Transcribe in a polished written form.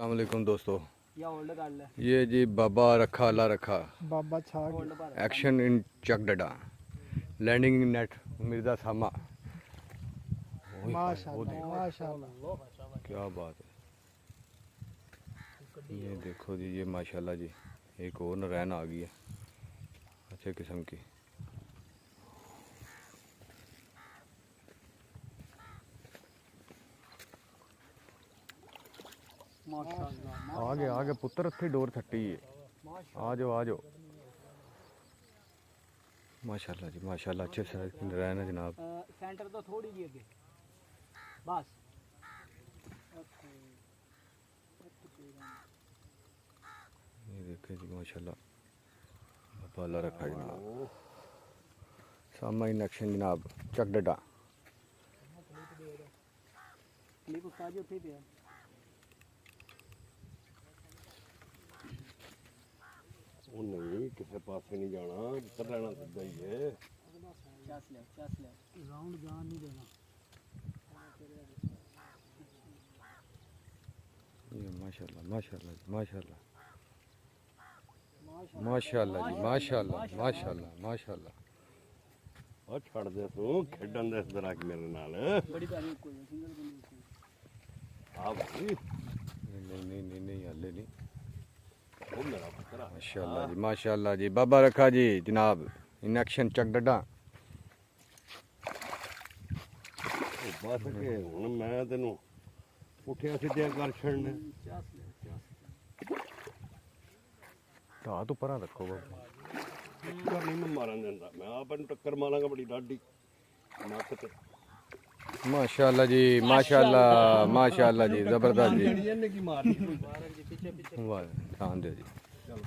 अस्सलाम वालेकुम दोस्तों, या होल्ड कर ले। ये जी बाबा रखा अल्लाह रखा बाबा छा होल्ड पर एक्शन इन चकडडा लैंडिंग इन नेट मिर्जा सामा। माशाल्लाह माशाल्लाह। क्या बात है, ये देखो जी, ये माशाल्लाह जी एक और नरैन आ गई है अच्छे किस्म की। माशाल्लाह आगे आगे पुत्र इत्थे डोर थट्टी है, आ जाओ आ जाओ। माशाल्लाह जी माशाल्लाह, अच्छे साइज की नरैन है जनाब। सेंटर तो थोड़ी जी अगे बस। ये देखे जी माशाल्लाह, बाबा अल्लाह रखा जनाब। सामा इन एक्शन जनाब चकडडा। क्लिप उस्ताद जी उठे पे ਉਹ ਨਹੀਂ ਕਿਸੇ ਪਾਸੇ ਨਹੀਂ ਜਾਣਾ, ਜਿੱਧਰ ਰਹਿਣਾ ਸਿੱਧਾ ਹੀ ਹੈ। चस ले राउंड जान नहीं देना। ये माशाल्लाह माशाल्लाह जी माशाल्लाह माशाल्लाह जी माशाल्लाह माशाल्लाह माशाल्लाह। ਉਹ ਛੱਡ ਦੇ ਤੂੰ, ਖੇਡਣ ਦੇ ਇਸ ਤਰ੍ਹਾਂ ਮੇਰੇ ਨਾਲ। बड़ी प्यारी कोई सिंगल को नहीं। ਆ ਭਾਈ नहीं नहीं नहीं नहीं हले नहीं। ਉਹ ਮੇਰਾ ਪੁੱਤਰ ਆ। माशाल्लाह जी माशाल्लाह जी बाबा रखा जी जनाब इन एक्शन चकडडा। ਉਹ ਬਸ ਕੇ ਹੁਣ ਮੈਂ ਤੈਨੂੰ ਪੁੱਠਿਆ ਸਿੱਧਿਆ ਕਰ ਛੱਡਣਾ। चस ले धा तो परा रखो बाबा। ਟੱਕਰ ਨਹੀਂ ਮੈਂ ਮਾਰਨ ਦਿੰਦਾ, ਮੈਂ ਆਪ ਨੂੰ ਟੱਕਰ ਮਾਰਾਂਗਾ ਬੜੀ ਡਾਢੀ ਨੱਕ ਤੇ। माशाल्लाह जी माशाल्लाह माशाल्लाह जी जबरदस्त जी। ਇਹਨੇ ਕੀ ਮਾਰਨੀ। वाह ध्यान दे जी। ਚਲੋ